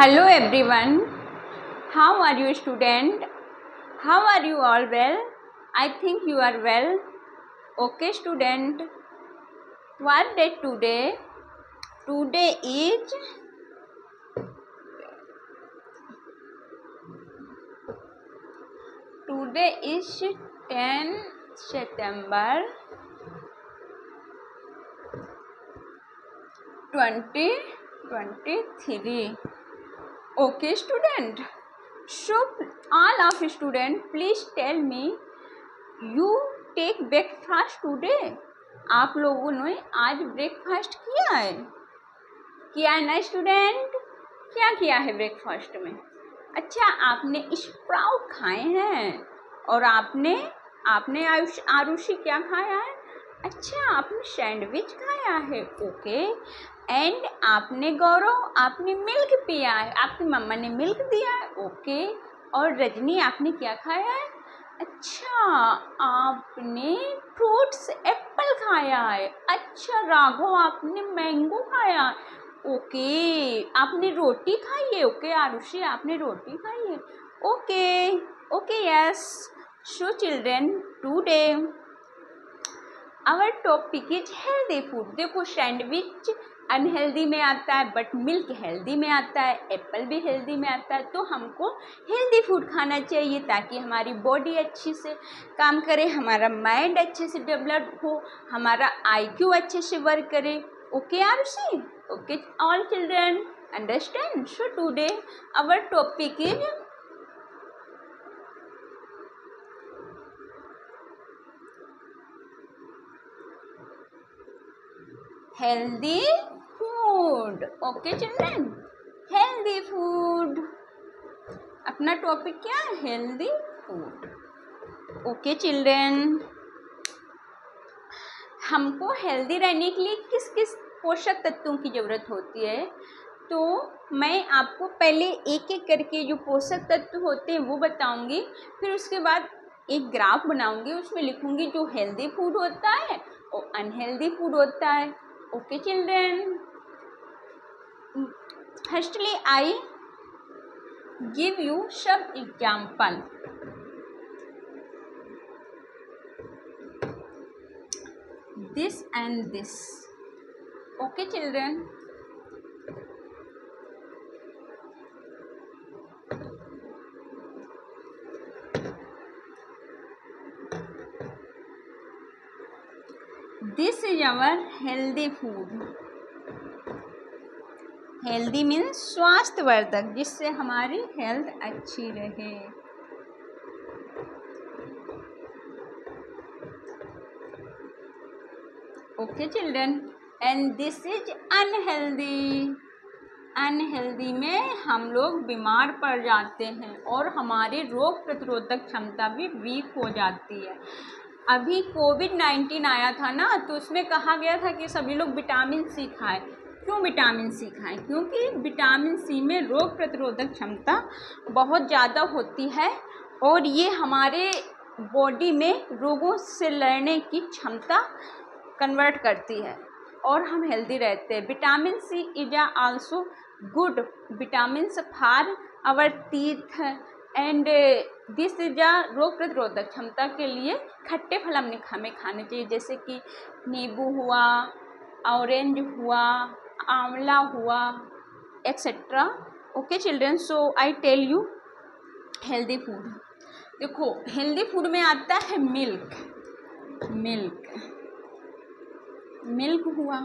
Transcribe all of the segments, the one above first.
Hello everyone. How are you student? How are you all well? I think you are well. Okay student. What date today? Today is 10 September 2023. Okay student. So all of student please tell me you take breakfast today. आप लोगों ने आज breakfast किया है ना student? क्या किया है ब्रेकफास्ट में? अच्छा, आपने स्प्राउट खाए हैं और आपने आरुषि क्या खाया है? अच्छा, आपने सैंडविच खाया है। ओके। एंड आपने गौरव आपने मिल्क पिया है, आपकी मम्मा ने मिल्क दिया है। ओके। और रजनी आपने क्या खाया है? अच्छा, आपने फ्रूट्स एप्पल खाया है। अच्छा राघव आपने मैंगो खाया है। ओके। आपने रोटी खाई है। ओके आरुषि आपने रोटी खाई है। Okay yes. So children today our topic is healthy food. देखो, सैंडविच अनहेल्दी में आता है बट मिल्क हेल्दी में आता है, एप्पल भी हेल्दी में आता है। तो हमको हेल्दी फूड खाना चाहिए ताकि हमारी बॉडी अच्छी से काम करे, हमारा माइंड अच्छे से डेवलप हो, हमारा IQ अच्छे से वर्क करे। Okay Arushi? Okay all children understand? So today our topic is healthy food. Okay children, healthy food अपना टॉपिक क्या है? Healthy food. ओके चिल्ड्रन, हमको हेल्दी रहने के लिए किस किस पोषक तत्वों की ज़रूरत होती है? तो मैं आपको पहले एक एक करके जो पोषक तत्व होते हैं वो बताऊंगी, फिर उसके बाद एक ग्राफ बनाऊंगी, उसमें लिखूंगी जो हेल्दी फूड होता है और अनहेल्दी फूड होता है। Okay children, firstly I give you some example. This and this. Okay children, this is our healthy food. Healthy means स्वास्थ्यवर्धक, जिससे हमारी हेल्थ अच्छी रहे। Okay children, and this is unhealthy. Unhealthy में हम लोग बीमार पड़ जाते हैं और हमारी रोग प्रतिरोधक क्षमता भी वीक हो जाती है। अभी कोविड-19 आया था ना, तो उसमें कहा गया था कि सभी लोग विटामिन सी खाएं। क्यों विटामिन सी खाएं? क्योंकि विटामिन सी में रोग प्रतिरोधक क्षमता बहुत ज़्यादा होती है और ये हमारे बॉडी में रोगों से लड़ने की क्षमता कन्वर्ट करती है और हम हेल्दी रहते हैं। Vitamin C is also good vitamins for our teeth and this is रोग प्रतिरोधक क्षमता के लिए खट्टे फल हमें खाने चाहिए, जैसे कि नींबू हुआ, ऑरेंज हुआ, आंवला हुआ, etcetera. Okay children, so I tell you healthy food. देखो, हेल्दी फूड में आता है मिल्क हुआ,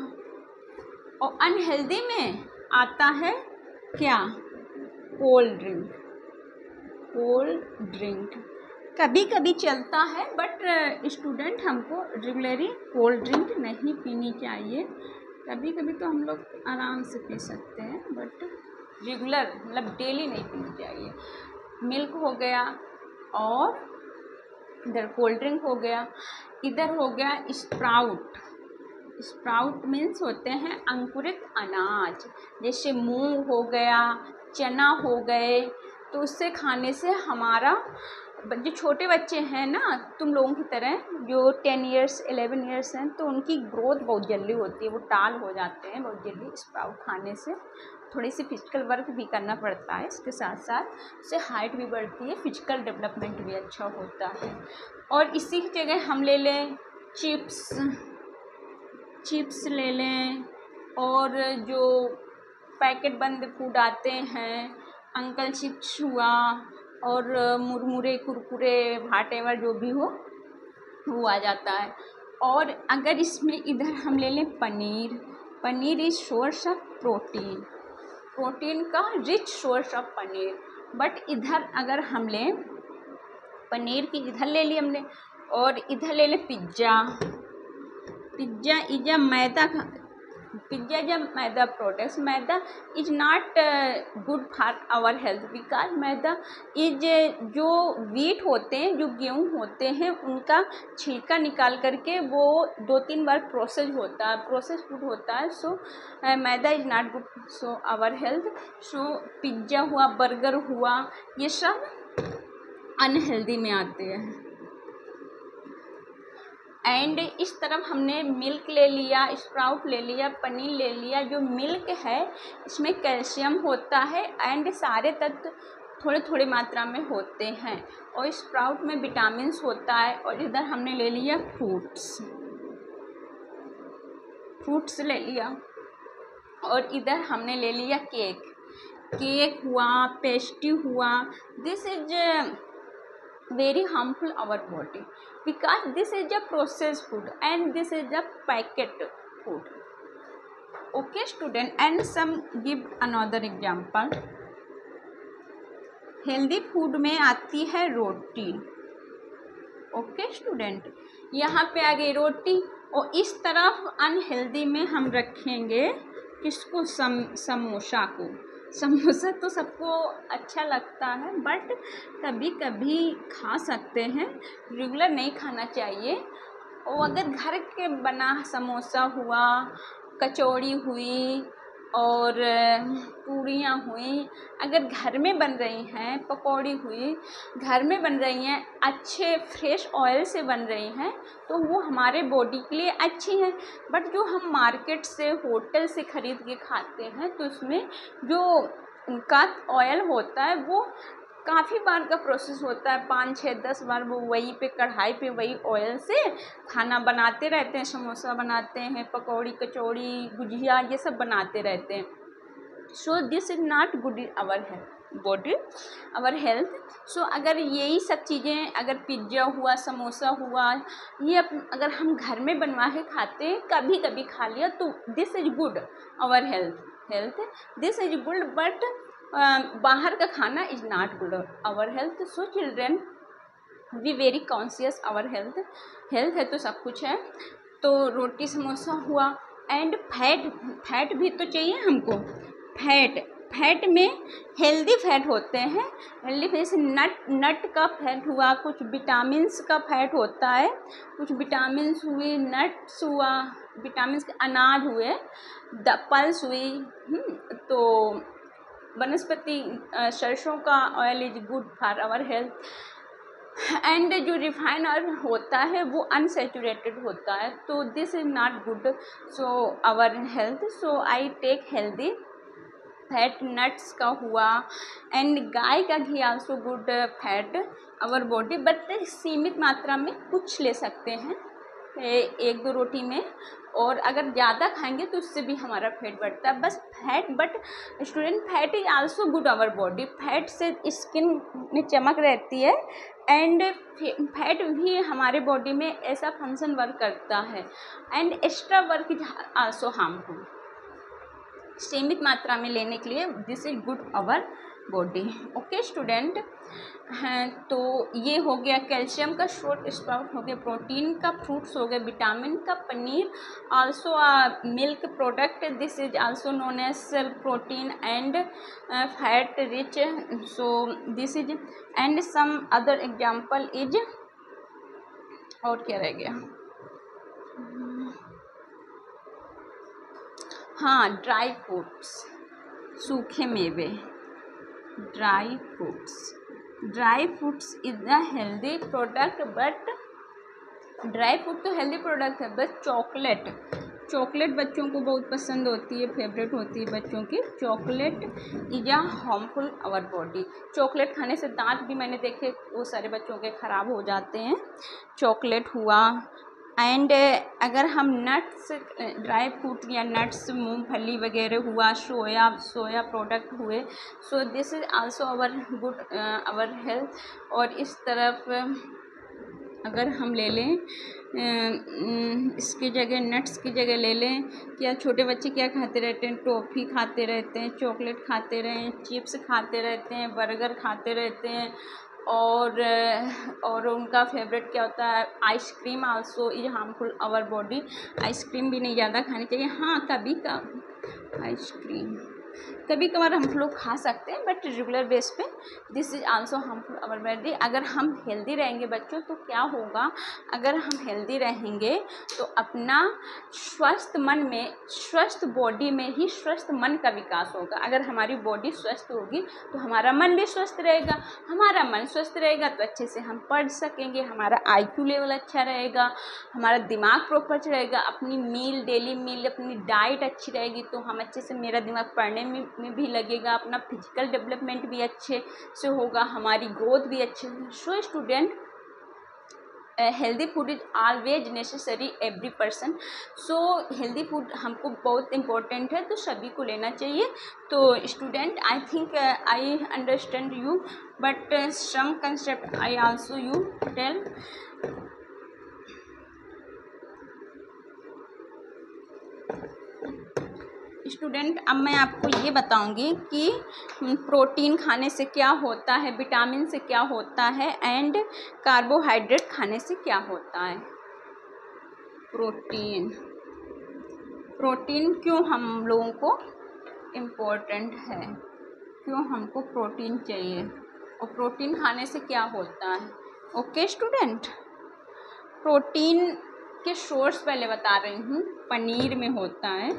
और अनहेल्दी में आता है क्या? कोल्ड ड्रिंक कभी कभी चलता है, बट स्टूडेंट हमको रेगुलरली कोल्ड ड्रिंक नहीं पीनी चाहिए। कभी कभी तो हम लोग आराम से पी सकते हैं, बट रेगुलर मतलब डेली नहीं पीनी चाहिए। मिल्क हो गया और इधर कोल्ड ड्रिंक हो गया, इधर हो गया स्प्राउट मीन्स होते हैं अंकुरित अनाज, जैसे मूंग हो गया, चना हो गए। तो उससे खाने से हमारा जो छोटे बच्चे हैं ना, तुम लोगों की तरह जो 10 इयर्स 11 इयर्स हैं, तो उनकी ग्रोथ बहुत जल्दी होती है, वो टाल हो जाते हैं बहुत जल्दी स्प्राउट खाने से। थोड़ी सी फिजिकल वर्क भी करना पड़ता है, इसके साथ साथ उससे हाइट भी बढ़ती है, फिजिकल डेवलपमेंट भी अच्छा होता है। और इसी की जगह हम ले लें चिप्स ले लें, और जो पैकेट बंद फूड आते हैं, अंकल चिप्स हुआ, और मुरमुरे कुरकुरे व्हाटएवर जो भी हो वो आ जाता है। और अगर इसमें इधर हम ले लें paneer is source of protein का rich source of paneer. But इधर अगर हम लें पनीर की, इधर ले ली हमने, और इधर ले लें पिज्ज़ा जब maida products, maida is not good for our health, because maida is जो वीट होते हैं, जो गेहूँ होते हैं, उनका छिलका निकाल करके वो 2-3 बार प्रोसेस फूड होता है। So maida is not good so our health. So pizza हुआ, बर्गर हुआ, ये सब अनहेल्दी में आते हैं। एंड इस तरफ हमने मिल्क ले लिया, स्प्राउट ले लिया, पनीर ले लिया। जो मिल्क है इसमें कैल्शियम होता है एंड सारे तत्व थोड़े थोड़े मात्रा में होते हैं, और स्प्राउट में विटामिन्स होता है। और इधर हमने ले लिया फ्रूट्स ले लिया, और इधर हमने ले लिया केक हुआ, पेस्ट्री हुआ। This is very harmful our body because this is a processed food and this is a packet food. Okay student, and some give another example. Healthy food में आती है रोटी। ओके स्टूडेंट, यहाँ पे आ गई रोटी, और इस तरफ अनहेल्दी में हम रखेंगे किसको, समोसा तो सबको अच्छा लगता है, बट कभी कभी खा सकते हैं, रेगुलर नहीं खाना चाहिए। और अगर घर के बना समोसा हुआ, कचौड़ी हुई, और पूड़ियाँ हुई, अगर घर में बन रही हैं, पकौड़ी हुई घर में बन रही हैं, अच्छे फ्रेश ऑयल से बन रही हैं, तो वो हमारे बॉडी के लिए अच्छी हैं। बट जो हम मार्केट से, होटल से ख़रीद के खाते हैं, तो उसमें जो उनका ऑयल होता है वो काफ़ी बार का प्रोसेस होता है, 5, 6, 10 बार वो वही पे कढ़ाई पे वही ऑयल से खाना बनाते रहते हैं, समोसा बनाते हैं, पकौड़ी, कचौड़ी, गुजिया, ये सब बनाते रहते हैं। So this is not good in our health. So अगर यही सब चीज़ें, अगर पिज्ज़ा हुआ, समोसा हुआ, ये अगर हम घर में बनवा के खाते हैं, कभी कभी खा लिया, तो this is good our health this is good, but बाहर का खाना is not good our health. So children, be very conscious our health है तो सब कुछ है। तो रोटी समोसा हुआ, एंड फैट भी तो चाहिए हमको। फैट में हेल्दी फैट होते हैं, हेल्दी फैट जैसे नट का फैट हुआ, कुछ विटामिन्स का फैट होता है, कुछ विटामिन्स हुए, नट्स हुआ, विटामिन्स के अनाज हुए, पल्स हुई। तो वनस्पति सरसों का oil is good for our health. And जो रिफाइंड ऑयल होता है वो अनसैचुरेटेड होता है, तो this is not good so our health. So I take healthy fat, nuts का हुआ, एंड गाय का घी also good fat our body, but सीमित मात्रा में कुछ ले सकते हैं 1-2 रोटी में, और अगर ज़्यादा खाएंगे तो उससे भी हमारा फैट बढ़ता है। बस fat, but student, fat is also good our body. Fat से स्किन में चमक रहती है, एंड फैट भी हमारे बॉडी में ऐसा फंक्शन वर्क करता है, and extra work is also harmful. सीमित मात्रा में लेने के लिए this is good our body. Okay student, हैं तो ये हो गया कैल्शियम का, स्प्राउट हो गया, प्रोटीन का, फ्रूट्स हो गए, विटामिन का, paneer also milk product, this is also known as protein and fat rich. So this is, and some other example is, और क्या रह गया, हाँ, ड्राई फ्रूट्स, सूखे मेवे, dry fruits is a healthy product, but dry fruit तो healthy product है, but chocolate बच्चों को बहुत पसंद होती है, फेवरेट होती है बच्चों की। Chocolate is a harmful our body. Chocolate खाने से दांत भी मैंने देखे वो सारे बच्चों के ख़राब हो जाते हैं। चॉकलेट हुआ एंड अगर हम नट्स, ड्राई फ्रूट या नट्स, मूंगफली वगैरह हुआ, सोया प्रोडक्ट हुए, so this is also our good our health. और इस तरफ अगर हम ले लें इसकी जगह, नट्स की जगह ले लें, क्या छोटे बच्चे क्या खाते रहते हैं? टॉफ़ी खाते रहते हैं, चॉकलेट खाते रहे हैं, चिप्स खाते रहते हैं, बर्गर खाते रहते हैं, और उनका फेवरेट क्या होता है? Ice cream also is harmful our body. Ice cream भी नहीं ज़्यादा खानी चाहिए। हाँ, कभी का आइसक्रीम कभी कभार हम लोग खा सकते हैं, बट रेगुलर बेस पे this is also harmful our body. अगर हम हेल्दी रहेंगे बच्चों तो क्या होगा? अगर हम हेल्दी रहेंगे तो अपना स्वस्थ मन में, स्वस्थ बॉडी में ही स्वस्थ मन का विकास होगा। अगर हमारी बॉडी स्वस्थ होगी तो हमारा मन भी स्वस्थ रहेगा। हमारा मन स्वस्थ रहेगा तो अच्छे से हम पढ़ सकेंगे, हमारा IQ लेवल अच्छा रहेगा, हमारा दिमाग प्रॉपर रहेगा, अपनी मील, डेली मील, अपनी डाइट अच्छी रहेगी तो हम अच्छे से, मेरा दिमाग पढ़ने में भी लगेगा, अपना फिजिकल डेवलपमेंट भी अच्छे से होगा, हमारी ग्रोथ भी अच्छे से। So student, healthy food is always necessary every person. So healthy food हमको बहुत इम्पोर्टेंट है, तो सभी को लेना चाहिए। तो student, I think I understand you, but some concept I also you tell. Student, अब मैं आपको ये बताऊंगी कि प्रोटीन खाने से क्या होता है, विटामिन से क्या होता है, एंड कार्बोहाइड्रेट खाने से क्या होता है। प्रोटीन क्यों हम लोगों को इम्पोर्टेंट है, क्यों हमको प्रोटीन चाहिए, और प्रोटीन खाने से क्या होता है। ओके स्टूडेंट, प्रोटीन के सोर्स पहले बता रही हूँ। पनीर में होता है,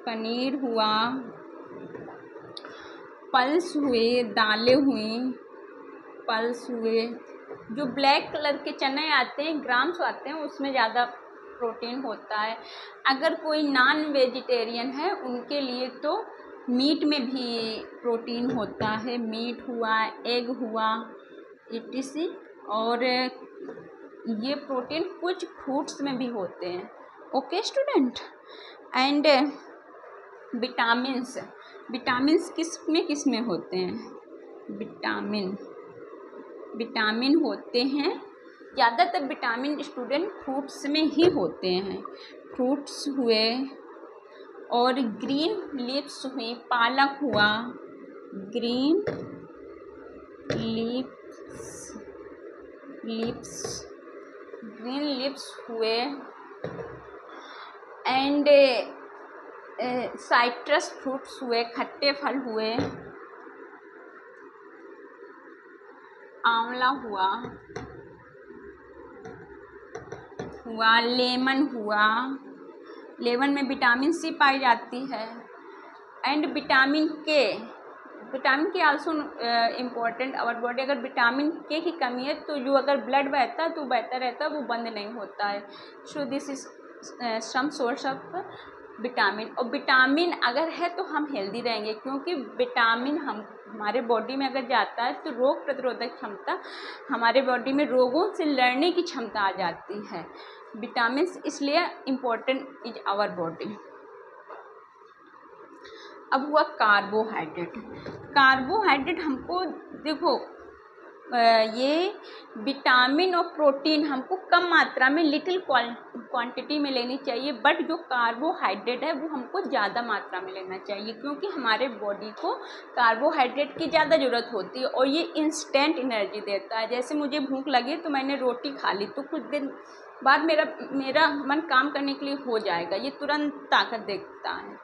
पनीर हुआ, पल्स हुए, दालें हुई, पल्स हुए, जो ब्लैक कलर के चने आते हैं, ग्राम्स आते हैं, उसमें ज़्यादा प्रोटीन होता है। अगर कोई नॉन वेजिटेरियन है उनके लिए तो मीट में भी प्रोटीन होता है। मीट हुआ, एग हुआ, etc। और ये प्रोटीन कुछ फ्रूट्स में भी होते हैं। ओके स्टूडेंट, एंड विटामिन्स किस में होते हैं? विटामिन होते हैं, ज़्यादातर विटामिन स्टूडेंट फ्रूट्स में ही होते हैं। फ्रूट्स हुए, और ग्रीन लीव्स हुई, पालक हुआ, ग्रीन लीव्स हुए, एंड साइट्रस फ्रूट्स हुए, खट्टे फल हुए, आंवला हुआ, लेमन हुआ। लेमन में विटामिन C पाई जाती है, एंड विटामिन के आल्सो इम्पोर्टेंट आवर बॉडी। अगर विटामिन के की कमी है तो जो अगर ब्लड बहता है तो बहता रहता है, वो बंद नहीं होता है। So this is some source of vitamin. और विटामिन अगर है तो हम हेल्दी रहेंगे, क्योंकि विटामिन हमारे बॉडी में अगर जाता है तो रोग प्रतिरोधक क्षमता, हमारे बॉडी में रोगों से लड़ने की क्षमता आ जाती है। विटामिन इसलिए इम्पोर्टेंट इज आवर बॉडी। अब हुआ कार्बोहाइड्रेट हमको देखो, ये विटामिन और प्रोटीन हमको कम मात्रा में, लिटिल क्वांटिटी में लेनी चाहिए, बट जो कार्बोहाइड्रेट है वो हमको ज़्यादा मात्रा में लेना चाहिए, क्योंकि हमारे बॉडी को कार्बोहाइड्रेट की ज़्यादा ज़रूरत होती है, और ये इंस्टेंट एनर्जी देता है। जैसे मुझे भूख लगी तो मैंने रोटी खा ली, तो कुछ दिन बाद मेरा मन काम करने के लिए हो जाएगा, ये तुरंत ताकत देता है।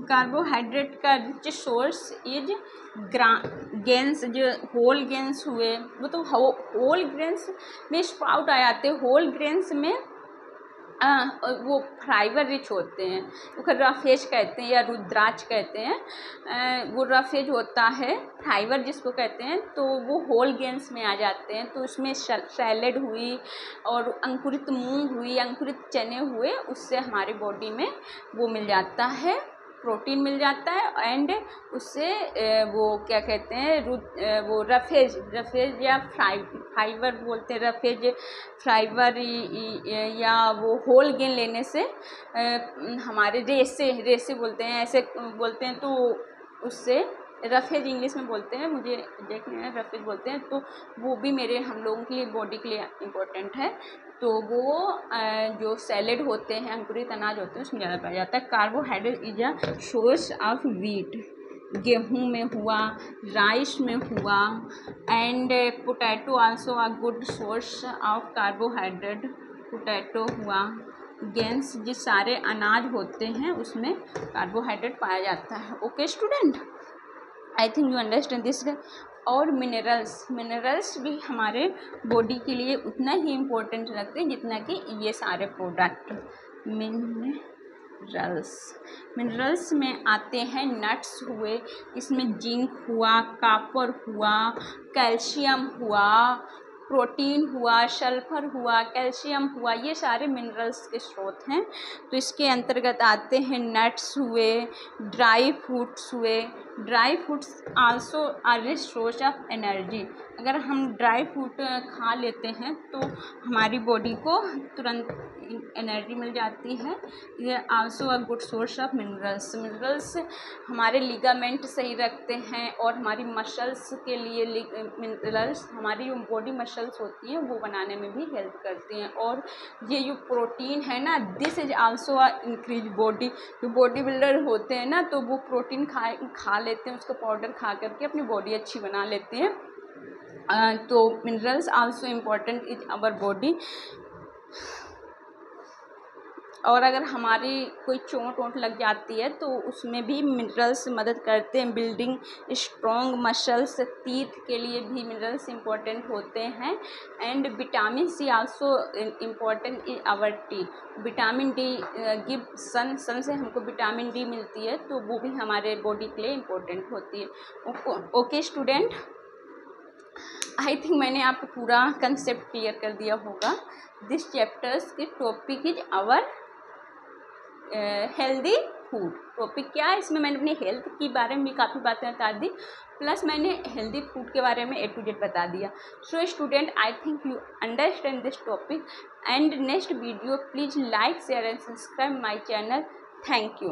कार्बोहाइड्रेट का रिच सोर्स इज ग्रेन्स, जो होल ग्रेन्स हुए, वो तो होल ग्रेन्स में स्प्राउट आ जाते हैं। होल ग्रेन्स में वो फाइबर रिच होते हैं, उसको रफेज कहते हैं या रुद्राक्ष कहते हैं। वो रफेज होता है फाइबर जिसको कहते हैं, तो वो होल गेंस में आ जाते हैं। तो उसमें सैलेड हुई और अंकुरित मूंग हुई, अंकुरित चने हुए, उससे हमारी बॉडी में वो मिल जाता है, प्रोटीन मिल जाता है। एंड उससे वो क्या कहते हैं, वो रफेज या फाइबर बोलते हैं, रफेज फाइबर या वो होल गेन लेने से हमारे रेसे बोलते हैं, ऐसे बोलते हैं, तो उससे रफेज इंग्लिश में बोलते हैं, मुझे एग्जैक्ट नहीं है, रफेज बोलते हैं। तो वो भी हम लोगों के लिए, बॉडी के लिए इम्पोर्टेंट है। तो वो जो सैलेड होते हैं, अंकुरित अनाज होते हैं, उसमें ज़्यादा पाया जाता है। Carbohydrate is a source of wheat, गेहूं में हुआ, राइस में हुआ, and potato also a good source of carbohydrate. Potato हुआ, गेंस, जिस सारे अनाज होते हैं उसमें कार्बोहाइड्रेट पाया जाता है। Okay student, I think you understand this. और मिनरल्स भी हमारे बॉडी के लिए उतना ही इम्पोर्टेंट रखते हैं जितना कि ये सारे प्रोडक्ट। मिनरल्स में आते हैं नट्स हुए, इसमें जिंक हुआ, कॉपर हुआ, कैल्शियम हुआ, प्रोटीन हुआ, सल्फर हुआ, कैल्शियम हुआ, ये सारे मिनरल्स के स्रोत हैं। तो इसके अंतर्गत आते हैं नट्स हुए, ड्राई फ्रूट्स हुए। Dry fruits also are rich source of energy. अगर हम ड्राई फ्रूट खा लेते हैं तो हमारी बॉडी को तुरंत एनर्जी मिल जाती है। ये also a good source of minerals हमारे लिगामेंट सही रखते हैं और हमारी मसल्स के लिए मिनरल्स, हमारी जो बॉडी मसल्स होती हैं वो बनाने में भी हेल्प करती हैं। और ये जो प्रोटीन है ना, this is also a increase body. जो बॉडी बिल्डर होते हैं ना, तो वो प्रोटीन खा लेते हैं, उसका पाउडर खा करके अपनी बॉडी अच्छी बना लेते हैं। तो minerals also important is our body. और अगर हमारी कोई चोट वोट लग जाती है तो उसमें भी मिनरल्स मदद करते हैं, बिल्डिंग स्ट्रॉन्ग मसल्स। टीथ के लिए भी मिनरल्स इम्पोर्टेंट होते हैं। And vitamin C also important in our teeth. Vitamin D give sun से हमको विटामिन डी मिलती है, तो वो भी हमारे बॉडी के लिए इम्पोर्टेंट होती है। ओके स्टूडेंट, आई थिंक मैंने आपको पूरा कंसेप्ट क्लियर कर दिया होगा। दिस चैप्टर्स की topic is our healthy food. Topic क्या है, इसमें मैंने अपनी हेल्थ के बारे में भी काफ़ी बातें बता दी, प्लस मैंने हेल्दी फूड के बारे में A to Z बता दिया। So student, I think you understand this topic. And next video please like, share and subscribe my channel. Thank you.